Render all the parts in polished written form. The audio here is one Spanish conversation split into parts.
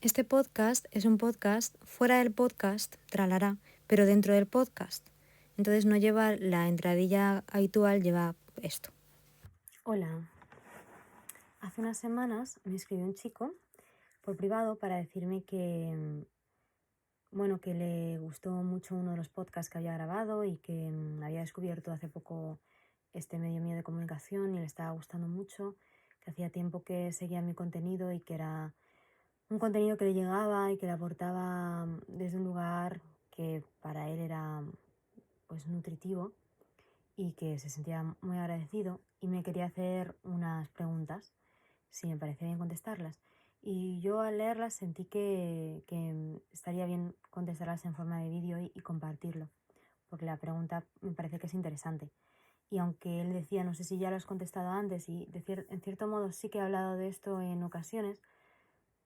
Este podcast es un podcast fuera del podcast, tralará, pero dentro del podcast. Entonces no lleva la entradilla habitual, lleva esto. Hola. Hace unas semanas me escribió un chico por privado para decirme que le gustó mucho uno de los podcasts que había grabado y que había descubierto hace poco este medio mío de comunicación y le estaba gustando mucho, que hacía tiempo que seguía mi contenido y que era un contenido que le llegaba y que le aportaba desde un lugar que para él era pues nutritivo y que se sentía muy agradecido y me quería hacer unas preguntas, si me parece bien contestarlas. Y yo al leerlas sentí que estaría bien contestarlas en forma de vídeo y compartirlo, porque la pregunta me parece que es interesante. Y aunque él decía, no sé si ya lo has contestado antes, y en cierto modo sí que he hablado de esto en ocasiones,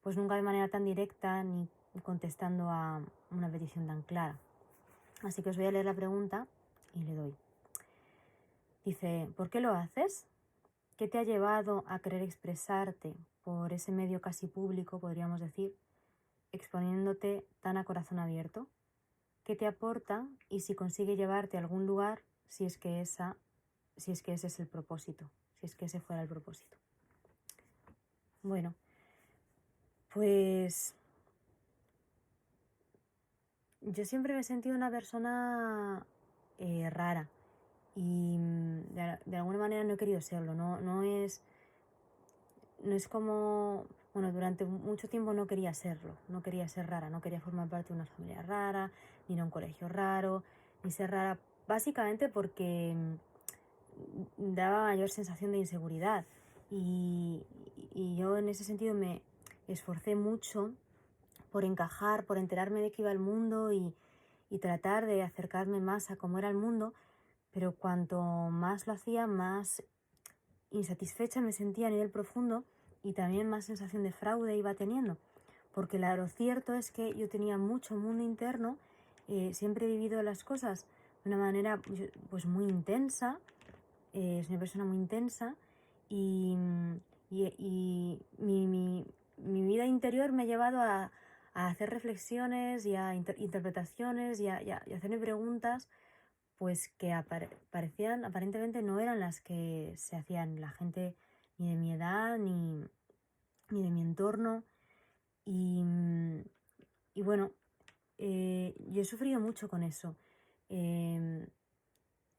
pues nunca de manera tan directa ni contestando a una petición tan clara. Así que os voy a leer la pregunta y le doy. Dice, ¿por qué lo haces? ¿Qué te ha llevado a querer expresarte por ese medio casi público, podríamos decir, exponiéndote tan a corazón abierto? ¿Qué te aporta y si consigue llevarte a algún lugar si es que ese es el propósito, si es que ese fuera el propósito? Bueno, pues yo siempre me he sentido una persona rara y de alguna manera no he querido serlo. No es como, bueno, durante mucho tiempo no quería serlo, no quería ser rara, no quería formar parte de una familia rara, ni ir a un colegio raro, ni ser rara, básicamente porque daba mayor sensación de inseguridad y yo en ese sentido me esforcé mucho por encajar, por enterarme de qué iba el mundo y tratar de acercarme más a cómo era el mundo, pero cuanto más lo hacía, más insatisfecha me sentía a nivel profundo y también más sensación de fraude iba teniendo, porque lo cierto es que yo tenía mucho mundo interno, siempre he vivido las cosas de una manera pues muy intensa, soy una persona muy intensa y mi vida interior me ha llevado a hacer reflexiones y a interpretaciones y a hacerme preguntas pues que parecían, aparentemente no eran las que se hacían la gente ni de mi edad ni de mi entorno y, y bueno, yo he sufrido mucho con eso. De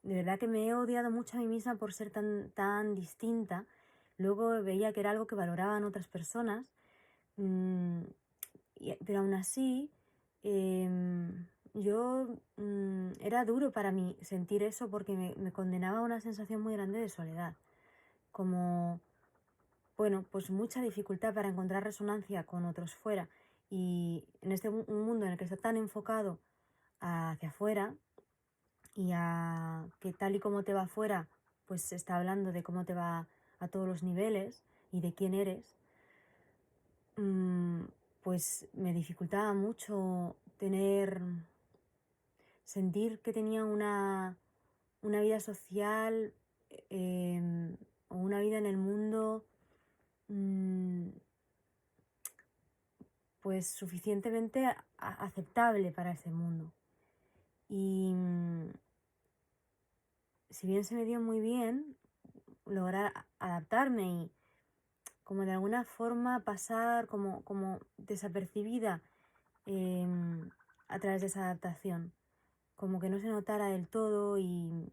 verdad que me he odiado mucho a mí misma por ser tan distinta. Luego veía que era algo que valoraban otras personas, pero aún así era duro para mí sentir eso porque me condenaba a una sensación muy grande de soledad. Como, bueno, pues mucha dificultad para encontrar resonancia con otros fuera. Y en un mundo en el que está tan enfocado hacia afuera, y a que tal y como te va afuera, pues se está hablando de cómo te va a todos los niveles y de quién eres, pues me dificultaba mucho sentir que tenía una vida social o una vida en el mundo pues suficientemente aceptable para ese mundo. Y si bien se me dio muy bien lograr adaptarme y como de alguna forma pasar como desapercibida a través de esa adaptación, como que no se notara del todo y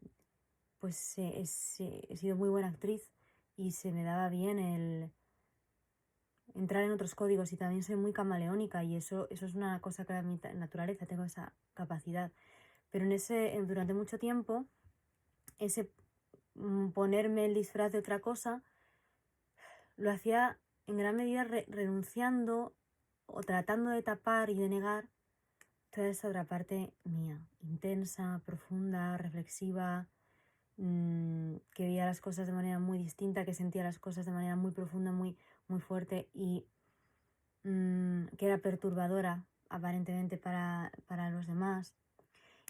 pues he sido muy buena actriz y se me daba bien el entrar en otros códigos y también soy muy camaleónica y eso es una cosa que era mi naturaleza, tengo esa capacidad. Pero durante mucho tiempo, ese ponerme el disfraz de otra cosa, lo hacía en gran medida renunciando o tratando de tapar y de negar toda esa otra parte mía, intensa, profunda, reflexiva, que veía las cosas de manera muy distinta, que sentía las cosas de manera muy profunda, muy fuerte y que era perturbadora aparentemente para los demás.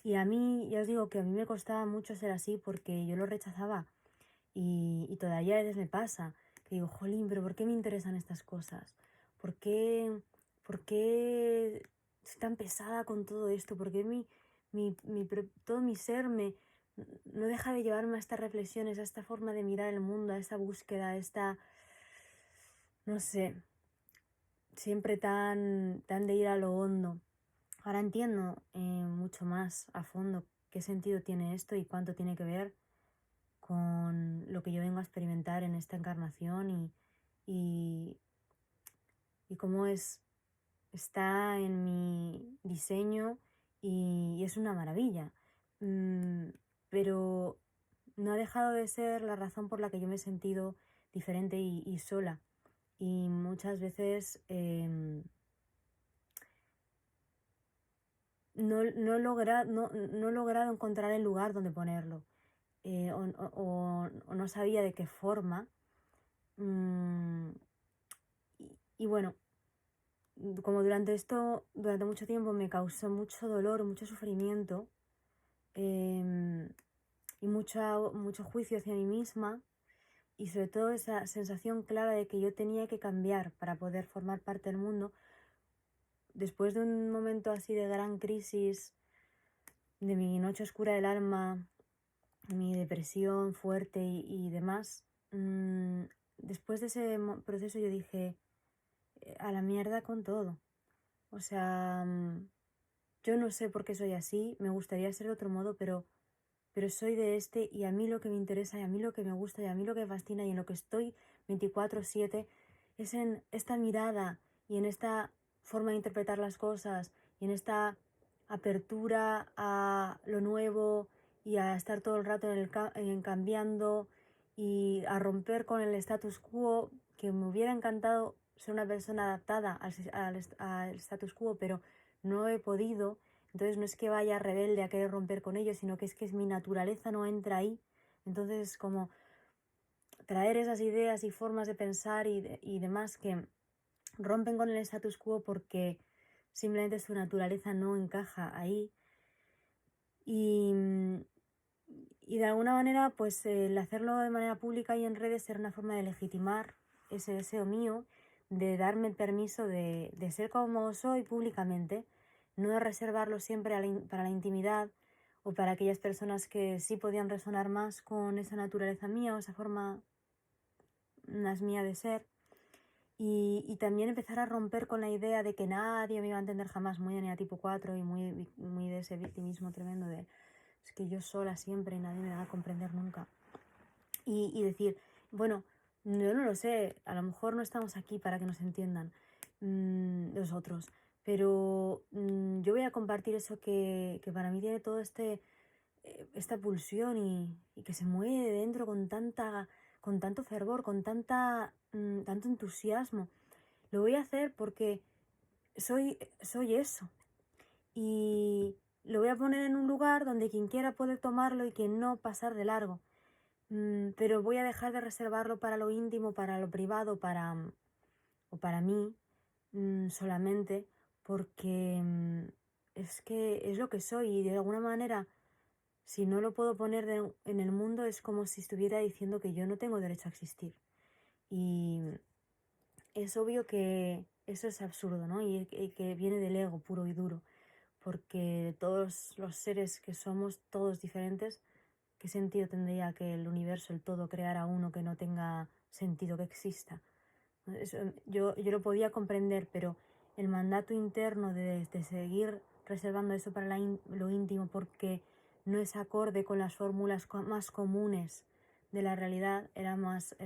Y a mí, ya os digo que a mí me costaba mucho ser así porque yo lo rechazaba y todavía a veces me pasa que digo, jolín, pero ¿por qué me interesan estas cosas? ¿Por qué ¿por qué soy tan pesada con todo esto? ¿Por qué todo mi ser no deja de llevarme a estas reflexiones, a esta forma de mirar el mundo, a esta búsqueda, a esta, no sé, siempre tan de ir a lo hondo? Ahora entiendo mucho más a fondo qué sentido tiene esto y cuánto tiene que ver con lo que yo vengo a experimentar en esta encarnación y, y cómo está en mi diseño y es una maravilla. Pero no ha dejado de ser la razón por la que yo me he sentido diferente y sola. Y muchas veces no he logrado encontrar el lugar donde ponerlo. O no sabía de qué forma. Y bueno, como durante mucho tiempo me causó mucho dolor, mucho sufrimiento y mucho juicio hacia mí misma, y sobre todo esa sensación clara de que yo tenía que cambiar para poder formar parte del mundo. Después de un momento así de gran crisis, de mi noche oscura del alma, mi depresión fuerte y demás, después de ese proceso yo dije, a la mierda con todo. O sea, yo no sé por qué soy así, me gustaría ser de otro modo, pero soy de este, y a mí lo que me interesa y a mí lo que me gusta y a mí lo que me fascina y en lo que estoy 24/7 es en esta mirada y en esta forma de interpretar las cosas y en esta apertura a lo nuevo y a estar todo el rato en cambiando y a romper con el status quo, que me hubiera encantado ser una persona adaptada al status quo, pero no he podido. Entonces no es que vaya rebelde a querer romper con ellos, sino que es mi naturaleza no entra ahí. Entonces es como traer esas ideas y formas de pensar y demás que rompen con el status quo porque simplemente su naturaleza no encaja ahí. Y de alguna manera, pues el hacerlo de manera pública y en redes era una forma de legitimar ese deseo mío, de darme el permiso de ser como soy públicamente, no de reservarlo siempre para la intimidad o para aquellas personas que sí podían resonar más con esa naturaleza mía o esa forma más mía de ser. Y también empezar a romper con la idea de que nadie me iba a entender jamás, muy de tipo 4 y muy de ese victimismo tremendo de es que yo sola siempre y nadie me va a comprender nunca. Y decir, bueno, yo no lo sé, a lo mejor no estamos aquí para que nos entiendan los otros, pero yo voy a compartir eso que para mí tiene todo esta pulsión y que se mueve dentro con tanto fervor, con tanto entusiasmo. Lo voy a hacer porque soy eso. Y lo voy a poner en un lugar donde quien quiera puede tomarlo y quien no pasar de largo. Pero voy a dejar de reservarlo para lo íntimo, para lo privado, o para mí solamente, porque es que es lo que soy y de alguna manera, si no lo puedo poner en el mundo, es como si estuviera diciendo que yo no tengo derecho a existir. Y es obvio que eso es absurdo, ¿no? Y que viene del ego puro y duro, porque todos los seres que somos, todos diferentes, ¿qué sentido tendría que el universo, el todo, creara uno que no tenga sentido que exista? Eso, yo lo podía comprender, pero el mandato interno de seguir reservando eso para lo íntimo porque no es acorde con las fórmulas más comunes de la realidad era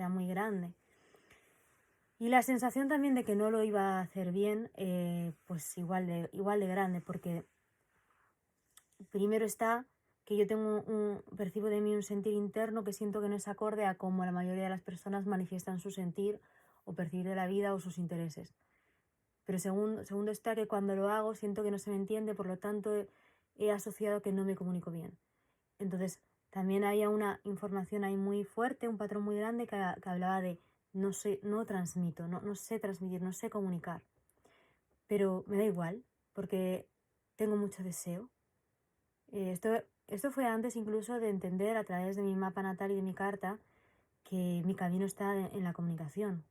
muy grande. Y la sensación también de que no lo iba a hacer bien, pues igual de grande, porque primero está que yo percibo de mí un sentir interno que siento que no es acorde a cómo la mayoría de las personas manifiestan su sentir o percibir de la vida o sus intereses. Pero segundo está que cuando lo hago siento que no se me entiende, por lo tanto he asociado que no me comunico bien. Entonces también había una información ahí muy fuerte, un patrón muy grande que hablaba de no transmito, no sé transmitir, no sé comunicar. Pero me da igual, porque tengo mucho deseo. Esto fue antes incluso de entender a través de mi mapa natal y de mi carta que mi camino está en la comunicación.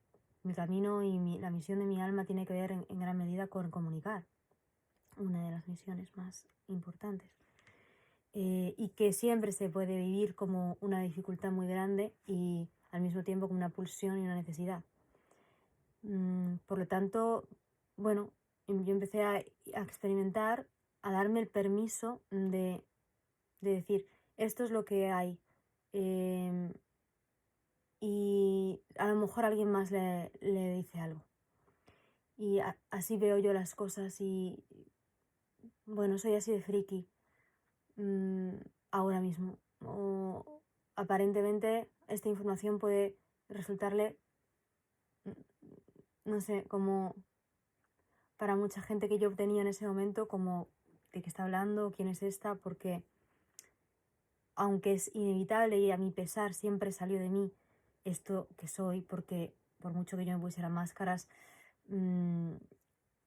mi camino y la misión de mi alma tiene que ver en gran medida con comunicar, una de las misiones más importantes. Y que siempre se puede vivir como una dificultad muy grande y al mismo tiempo como una pulsión y una necesidad. Por lo tanto, bueno, yo empecé a experimentar, a darme el permiso de decir, esto es lo que hay. Y a lo mejor alguien más le dice algo. Y así veo yo las cosas y, bueno, soy así de friki ahora mismo. O aparentemente esta información puede resultarle, no sé, como para mucha gente que yo obtenía en ese momento, como de qué está hablando, quién es esta, porque aunque es inevitable y a mi pesar siempre salió de mí esto que soy, porque por mucho que yo me pusiera máscaras,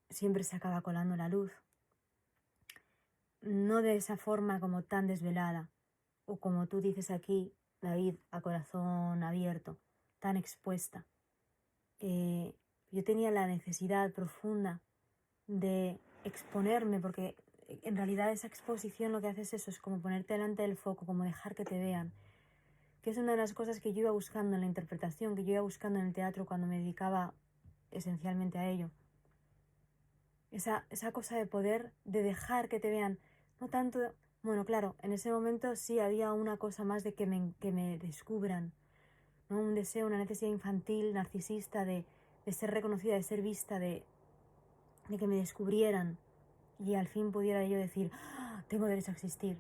siempre se acaba colando la luz. No de esa forma como tan desvelada, o como tú dices aquí, David, a corazón abierto, tan expuesta. Yo tenía la necesidad profunda de exponerme, porque en realidad esa exposición lo que hace es eso, es como ponerte delante del foco, como dejar que te vean, que es una de las cosas que yo iba buscando en la interpretación, que yo iba buscando en el teatro cuando me dedicaba esencialmente a ello. Esa cosa de poder, de dejar que te vean, no tanto, bueno, claro, en ese momento sí había una cosa más de que me descubran, ¿no? Un deseo, una necesidad infantil, narcisista, de ser reconocida, de ser vista, de que me descubrieran y al fin pudiera yo decir, ¡ah! Tengo derecho a existir.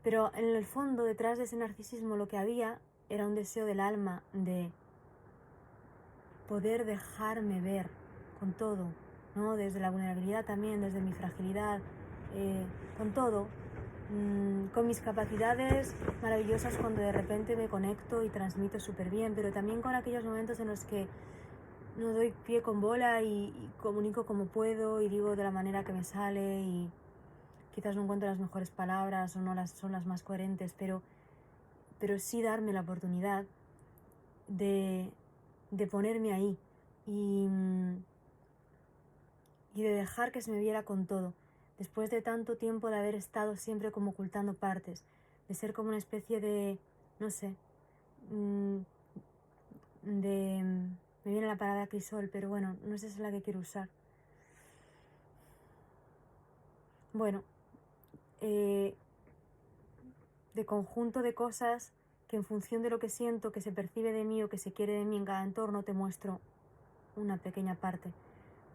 Pero en el fondo, detrás de ese narcisismo, lo que había era un deseo del alma de poder dejarme ver con todo, ¿no? Desde la vulnerabilidad también, desde mi fragilidad, con todo, con mis capacidades maravillosas cuando de repente me conecto y transmito súper bien, pero también con aquellos momentos en los que no doy pie con bola y comunico como puedo y digo de la manera que me sale y quizás no encuentro las mejores palabras o no son las más coherentes, pero sí darme la oportunidad de ponerme ahí y de dejar que se me viera con todo, después de tanto tiempo de haber estado siempre como ocultando partes, de ser como una especie de, no sé, me viene la palabra crisol, pero bueno, no sé si es la que quiero usar. Bueno, de conjunto de cosas que en función de lo que siento, que se percibe de mí o que se quiere de mí en cada entorno, te muestro una pequeña parte,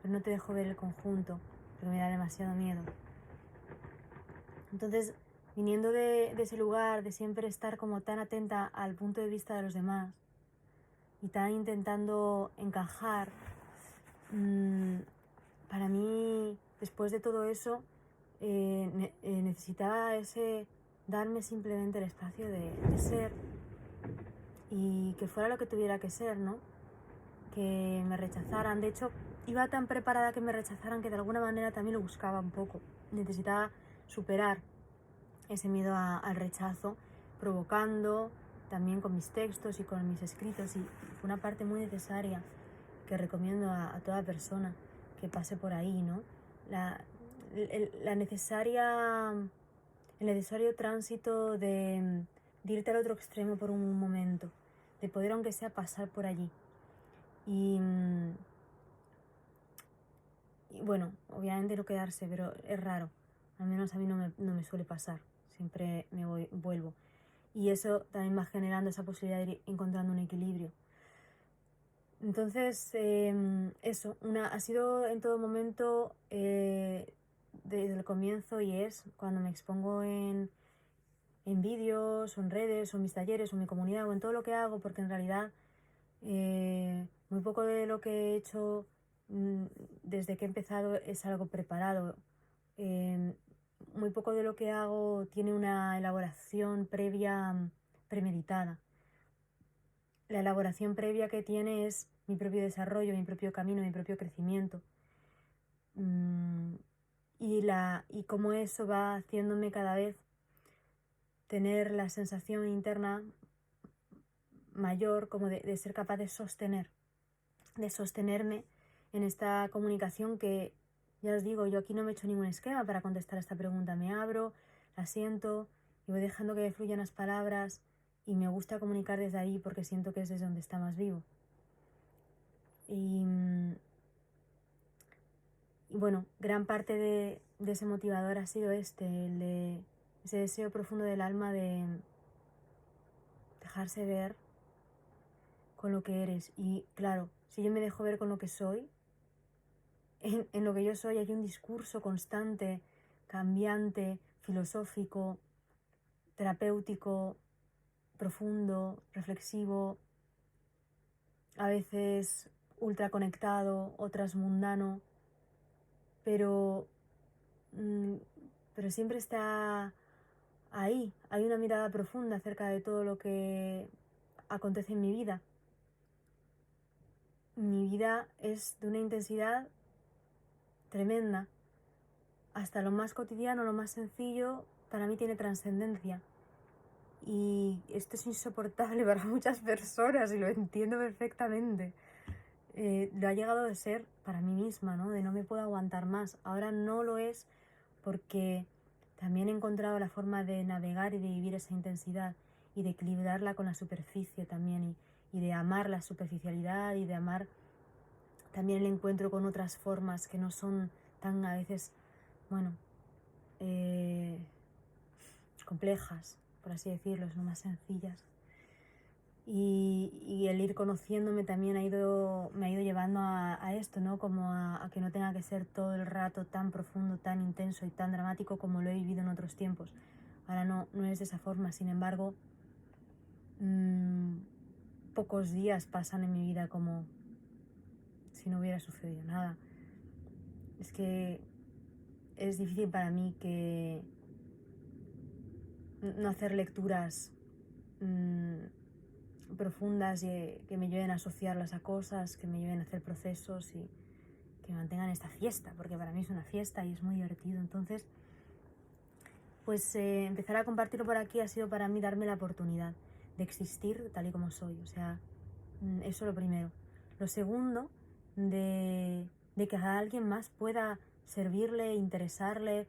pero no te dejo ver el conjunto, porque me da demasiado miedo. Entonces, viniendo de ese lugar, de siempre estar como tan atenta al punto de vista de los demás y tan intentando encajar, para mí, después de todo eso, necesitaba darme simplemente el espacio de ser y que fuera lo que tuviera que ser, ¿no? Que me rechazaran. De hecho, iba tan preparada que me rechazaran que de alguna manera también lo buscaba un poco. Necesitaba superar ese miedo al rechazo, provocando también con mis textos y con mis escritos, y fue una parte muy necesaria que recomiendo a toda persona que pase por ahí, ¿no? El necesario tránsito de irte al otro extremo por un momento, de poder aunque sea pasar por allí. Y bueno, obviamente no quedarse, pero es raro. Al menos a mí no me suele pasar. Siempre vuelvo. Y eso también va generando esa posibilidad de ir encontrando un equilibrio. Entonces, eso, ha sido en todo momento desde el comienzo, y es cuando me expongo en vídeos o en redes o en mis talleres o en mi comunidad o en todo lo que hago, porque en realidad muy poco de lo que he hecho desde que he empezado es algo preparado. Muy poco de lo que hago tiene una elaboración previa premeditada. La elaboración previa que tiene es mi propio desarrollo, mi propio camino, mi propio crecimiento. Y cómo eso va haciéndome cada vez tener la sensación interna mayor como de ser capaz de sostener de sostenerme en esta comunicación que, ya os digo, yo aquí no me he hecho ningún esquema para contestar a esta pregunta. Me abro, la siento y voy dejando que me fluyan las palabras y me gusta comunicar desde ahí porque siento que es desde donde está más vivo. Y bueno, gran parte de ese motivador ha sido el de ese deseo profundo del alma de dejarse ver con lo que eres. Y claro, si yo me dejo ver con lo que soy, en lo que yo soy hay un discurso constante, cambiante, filosófico, terapéutico, profundo, reflexivo, a veces ultra conectado, otras mundano, pero siempre está ahí. Hay una mirada profunda acerca de todo lo que acontece en mi vida. Mi vida es de una intensidad tremenda. Hasta lo más cotidiano, lo más sencillo, para mí tiene trascendencia. Y esto es insoportable para muchas personas y lo entiendo perfectamente. Lo ha llegado de ser para mí misma, ¿no? De no me puedo aguantar más. Ahora no lo es porque también he encontrado la forma de navegar y de vivir esa intensidad y de equilibrarla con la superficie también y de amar la superficialidad y de amar también el encuentro con otras formas que no son tan a veces, bueno, complejas, por así decirlo, son más sencillas. Y el ir conociéndome también me ha ido llevando a esto, ¿no? Como a que no tenga que ser todo el rato tan profundo, tan intenso y tan dramático como lo he vivido en otros tiempos. Ahora no es de esa forma, sin embargo, pocos días pasan en mi vida como si no hubiera sucedido nada. Es que es difícil para mí que no hacer lecturas profundas y que me lleven a asociarlas a cosas, que me lleven a hacer procesos y que me mantengan esta fiesta, porque para mí es una fiesta y es muy divertido. Entonces, pues empezar a compartirlo por aquí ha sido para mí darme la oportunidad de existir tal y como soy. O sea, eso lo primero. Lo segundo, de que a alguien más pueda servirle, interesarle,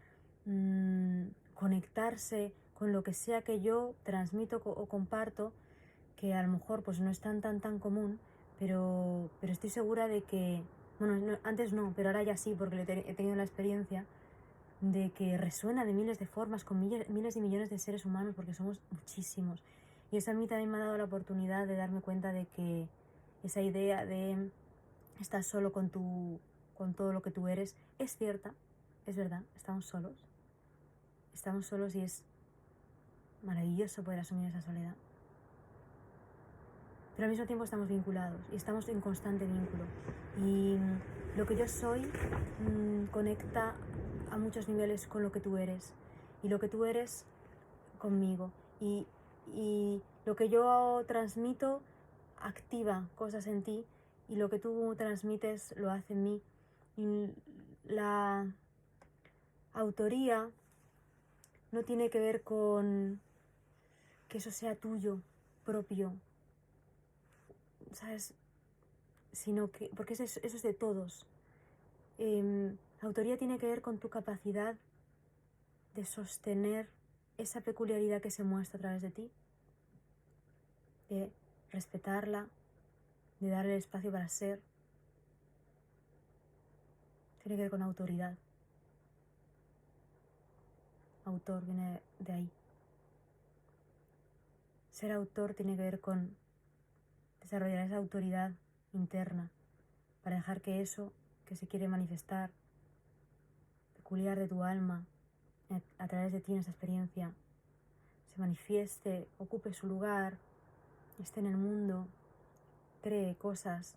conectarse con lo que sea que yo transmito o comparto, que a lo mejor pues no es tan común, pero estoy segura de que, bueno, antes no, pero ahora ya sí, porque he tenido la experiencia de que resuena de miles de formas con miles y millones de seres humanos, porque somos muchísimos. Y eso a mí también me ha dado la oportunidad de darme cuenta de que esa idea de estar solo con todo lo que tú eres es cierta, es verdad, estamos solos y es maravilloso poder asumir esa soledad. Pero al mismo tiempo estamos vinculados y estamos en constante vínculo. Y lo que yo soy conecta a muchos niveles con lo que tú eres. Y lo que tú eres conmigo. Y lo que yo transmito activa cosas en ti. Y lo que tú transmites lo hace en mí. Y la autoría no tiene que ver con que eso sea tuyo, propio, ¿sabes? Sino que, porque eso es de todos. Autoría tiene que ver con tu capacidad de sostener esa peculiaridad que se muestra a través de ti, de respetarla, de darle espacio para ser. Tiene que ver con autoridad. Autor viene de ahí. Ser autor tiene que ver con desarrollar esa autoridad interna para dejar que eso que se quiere manifestar, peculiar de tu alma, a través de ti en esa experiencia, se manifieste, ocupe su lugar, esté en el mundo, cree cosas,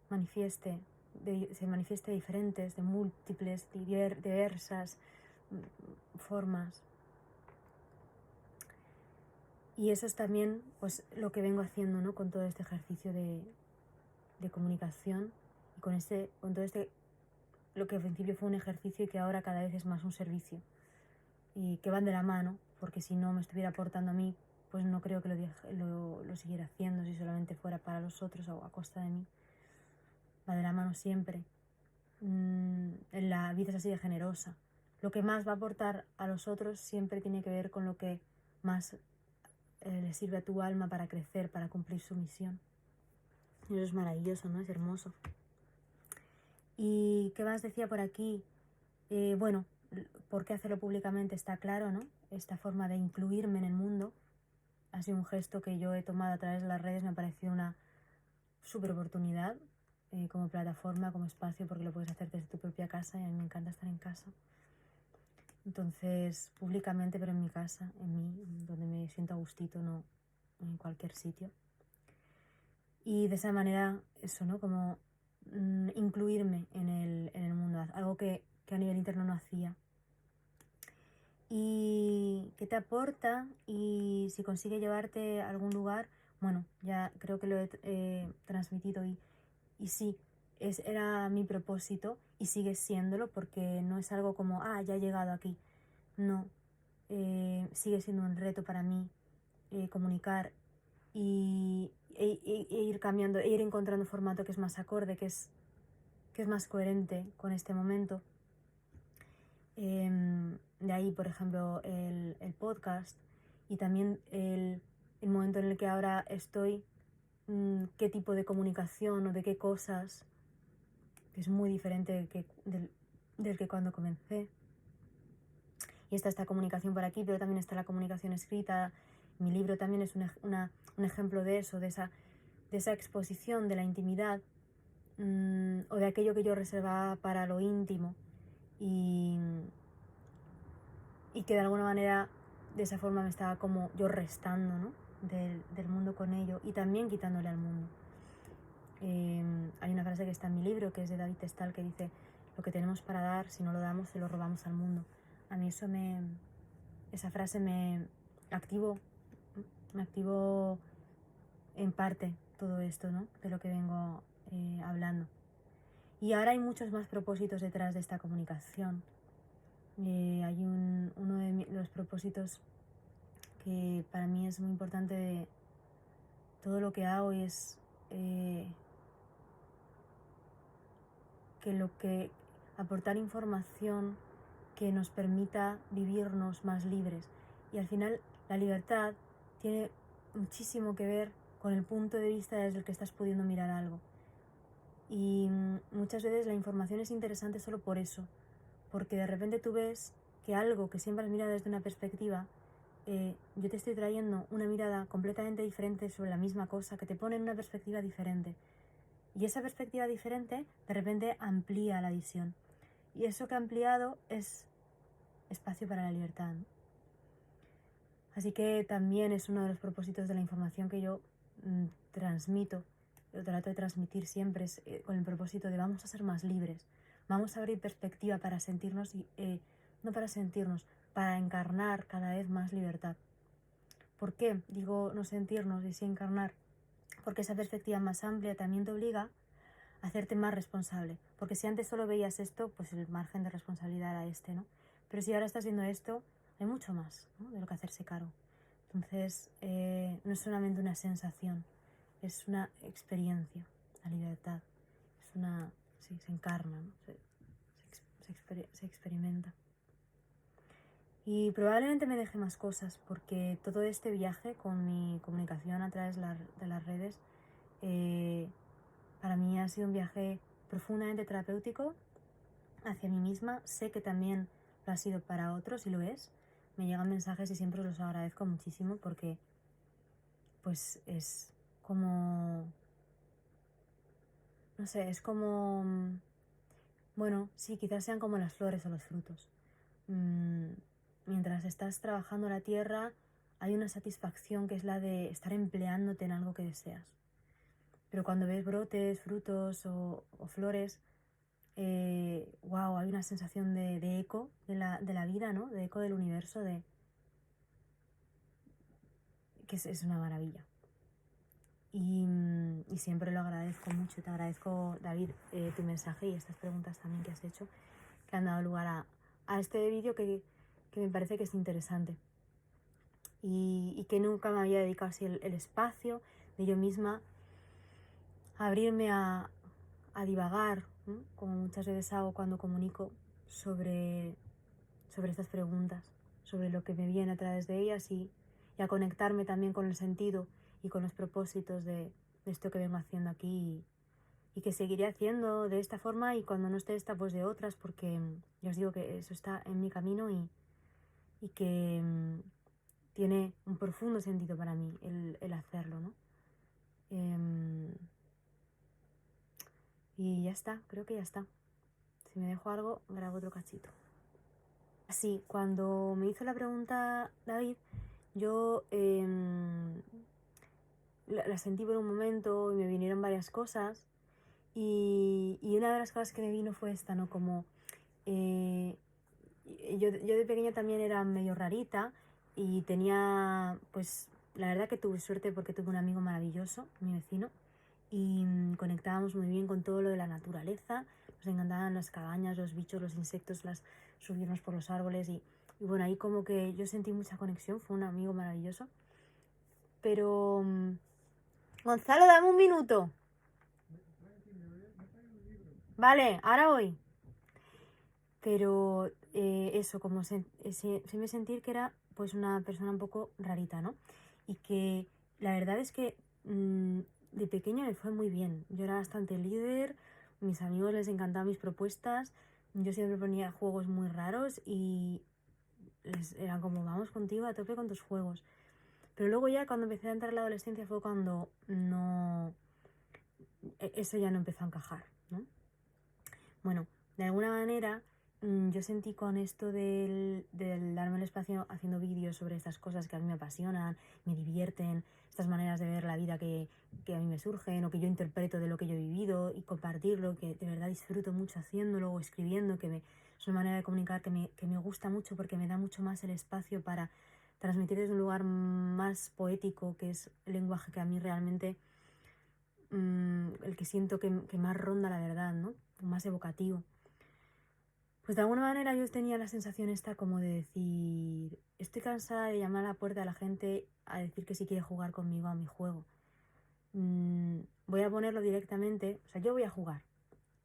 se manifieste diferentes, de múltiples, diversas formas. Y eso es también pues lo que vengo haciendo, ¿no? Con todo este ejercicio de comunicación y con todo este, lo que al principio fue un ejercicio y que ahora cada vez es más un servicio. Y que van de la mano, porque si no me estuviera aportando a mí, pues no creo que lo siguiera haciendo si solamente fuera para los otros o a costa de mí. va de la mano siempre. La vida es así de generosa. Lo que más va a aportar a los otros siempre tiene que ver con lo que más le sirve a tu alma para crecer, para cumplir su misión. Y eso es maravilloso, ¿no? Es hermoso. ¿Y qué más decía por aquí? Bueno, ¿por qué hacerlo públicamente? Está claro, ¿no? Esta forma de incluirme en el mundo ha sido un gesto que yo he tomado a través de las redes. Me ha parecido una súper oportunidad como plataforma, como espacio, porque lo puedes hacer desde tu propia casa y a mí me encanta estar en casa. Entonces, públicamente, pero en mi casa, en mí, donde me siento a gustito, no en cualquier sitio. Y de esa manera, eso, ¿no? Como incluirme en el mundo, algo que a nivel interno no hacía. Y qué te aporta y si consigue llevarte a algún lugar, bueno, ya creo que lo he transmitido y sí, era mi propósito y sigue siéndolo porque no es algo como, ya he llegado aquí. No, sigue siendo un reto para mí comunicar e ir cambiando, e ir encontrando un formato que es más acorde, que es más coherente con este momento. De ahí, por ejemplo, el podcast y también el momento en el que ahora estoy, qué tipo de comunicación o de qué cosas, que es muy diferente del que cuando comencé. Y está esta comunicación por aquí, pero también está la comunicación escrita. Mi libro también es un ejemplo de eso, de esa exposición de la intimidad o de aquello que yo reservaba para lo íntimo y que de alguna manera de esa forma me estaba como yo restando, ¿no? del mundo con ello y también quitándole al mundo. Hay una frase que está en mi libro que es de David Testal que dice: lo que tenemos para dar, si no lo damos, se lo robamos al mundo. A mí esa frase me activó en parte todo esto, ¿no? De lo que vengo hablando. Y ahora hay muchos más propósitos detrás de esta comunicación. Hay uno de los propósitos que para mí es muy importante de todo lo que hago y es que aportar información que nos permita vivirnos más libres. Y al final la libertad tiene muchísimo que ver con el punto de vista desde el que estás pudiendo mirar algo. Y muchas veces la información es interesante solo por eso, porque de repente tú ves que algo que siempre has mirado desde una perspectiva, yo te estoy trayendo una mirada completamente diferente sobre la misma cosa, que te pone en una perspectiva diferente. Y esa perspectiva diferente de repente amplía la visión. Y eso que ha ampliado es espacio para la libertad, ¿no? Así que también es uno de los propósitos de la información que yo transmito, yo trato de transmitir siempre, es con el propósito de vamos a ser más libres, vamos a abrir perspectiva para sentirnos, no para sentirnos, para encarnar cada vez más libertad. ¿Por qué digo no sentirnos y sí encarnar? Porque esa perspectiva más amplia también te obliga a hacerte más responsable. Porque si antes solo veías esto, pues el margen de responsabilidad era este, ¿no? Pero si ahora estás viendo esto, hay mucho más, ¿no?, de lo que hacerse cargo. Entonces, no es solamente una sensación, es una experiencia, la libertad. Sí, se encarna, ¿no? Se experimenta. Y probablemente me deje más cosas, porque todo este viaje con mi comunicación a través de las redes, para mí ha sido un viaje profundamente terapéutico hacia mí misma. Sé que también lo ha sido para otros y lo es. Me llegan mensajes y siempre os los agradezco muchísimo porque pues es como, no sé, es como, bueno, sí, quizás sean como las flores o los frutos. Mientras estás trabajando la tierra hay una satisfacción que es la de estar empleándote en algo que deseas. Pero cuando ves brotes, frutos o flores, wow, hay una sensación de eco de la vida, ¿no? De eco del universo, que es una maravilla. Y siempre lo agradezco mucho. Te agradezco, David, tu mensaje y estas preguntas también que has hecho, que han dado lugar a este vídeo que me parece que es interesante. Y que nunca me había dedicado así el espacio de yo misma a abrirme a a divagar, ¿no? Como muchas veces hago cuando comunico sobre estas preguntas, sobre lo que me viene a través de ellas y a conectarme también con el sentido y con los propósitos de esto que vengo haciendo aquí y que seguiré haciendo de esta forma y cuando no esté esta pues de otras, porque ya os digo que eso está en mi camino y que tiene un profundo sentido para mí el hacerlo, ¿no? Y ya está, creo que ya está. Si me dejo algo, grabo otro cachito. Así, cuando me hizo la pregunta David, yo la sentí por un momento y me vinieron varias cosas y una de las cosas que me vino fue esta, ¿no? Como yo de pequeña también era medio rarita y tenía, pues la verdad que tuve suerte porque tuve un amigo maravilloso, mi vecino, y conectábamos muy bien con todo lo de la naturaleza. Nos encantaban las cabañas, los bichos, los insectos, subirnos por los árboles y bueno, ahí como que yo sentí mucha conexión, fue un amigo maravilloso. Pero Gonzalo, dame un minuto. Vale, ahora voy. Pero eso, como me sentir que era pues una persona un poco rarita, ¿no? Y que la verdad es que de pequeña me fue muy bien. Yo era bastante líder, mis amigos les encantaban mis propuestas, yo siempre ponía juegos muy raros y eran como, vamos contigo a tope con tus juegos. Pero luego ya cuando empecé a entrar a la adolescencia fue cuando eso ya no empezó a encajar, ¿no? Bueno, de alguna manera yo sentí con esto del darme el espacio haciendo vídeos sobre estas cosas que a mí me apasionan, me divierten, estas maneras de ver la vida que a mí me surgen o que yo interpreto de lo que yo he vivido y compartirlo, que de verdad disfruto mucho haciéndolo o escribiendo, es una manera de comunicar que me gusta mucho porque me da mucho más el espacio para transmitir desde un lugar más poético, que es el lenguaje que a mí realmente el que siento que más ronda la verdad, ¿no? Más evocativo. Pues de alguna manera yo tenía la sensación esta como de decir, estoy cansada de llamar a la puerta a la gente a decir que si quiere jugar conmigo a mi juego. Voy a ponerlo directamente, o sea, yo voy a jugar.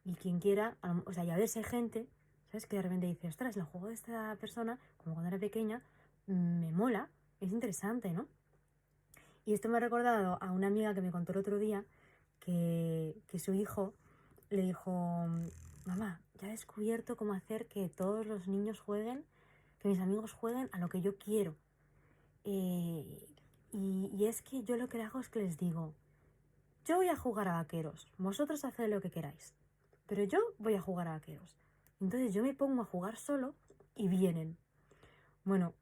Y quien quiera, o sea, ya ves gente, ¿sabes? Que de repente dice, ostras, el juego de esta persona, como cuando era pequeña, me mola, es interesante, ¿no? Y esto me ha recordado a una amiga que me contó el otro día que su hijo le dijo, mamá, ya he descubierto cómo hacer que todos los niños jueguen, que mis amigos jueguen a lo que yo quiero. Y es que yo lo que hago es que les digo, yo voy a jugar a vaqueros, vosotros haced lo que queráis, pero yo voy a jugar a vaqueros. Entonces yo me pongo a jugar solo y vienen. Bueno,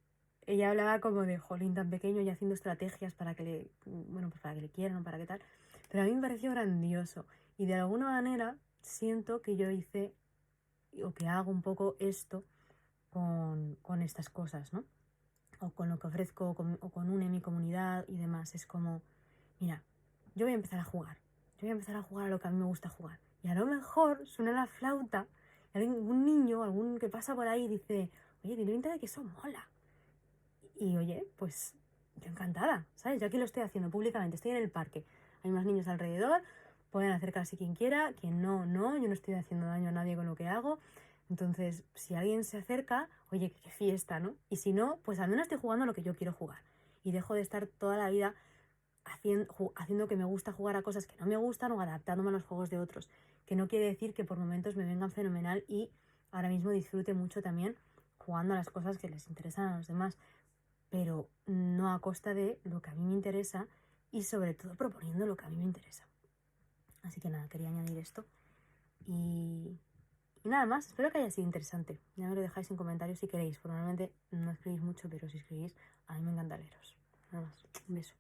ella hablaba como de jolín tan pequeño y haciendo estrategias para que le quieran o para qué tal. Pero a mí me pareció grandioso. Y de alguna manera siento que yo hice o que hago un poco esto con estas cosas, ¿no? O con lo que ofrezco o con une mi comunidad y demás. Es como, mira, yo voy a empezar a jugar. Yo voy a empezar a jugar a lo que a mí me gusta jugar. Y a lo mejor suena la flauta y algún niño, algún que pasa por ahí dice, oye, tiene pinta de que eso mola. Y oye, pues yo encantada, ¿sabes? Yo aquí lo estoy haciendo públicamente, estoy en el parque, hay más niños alrededor, pueden acercarse quien quiera, quien no, no, yo no estoy haciendo daño a nadie con lo que hago. Entonces, si alguien se acerca, oye, qué fiesta, ¿no? Y si no, pues al menos estoy jugando lo que yo quiero jugar. Y dejo de estar toda la vida haciendo que me gusta jugar a cosas que no me gustan o adaptándome a los juegos de otros. Que no quiere decir que por momentos me vengan fenomenal y ahora mismo disfrute mucho también jugando a las cosas que les interesan a los demás, pero no a costa de lo que a mí me interesa y sobre todo proponiendo lo que a mí me interesa. Así que nada, quería añadir esto y nada más, espero que haya sido interesante. Ya me lo dejáis en comentarios si queréis, normalmente no escribís mucho, pero si escribís a mí me encanta leeros. Nada más, un beso.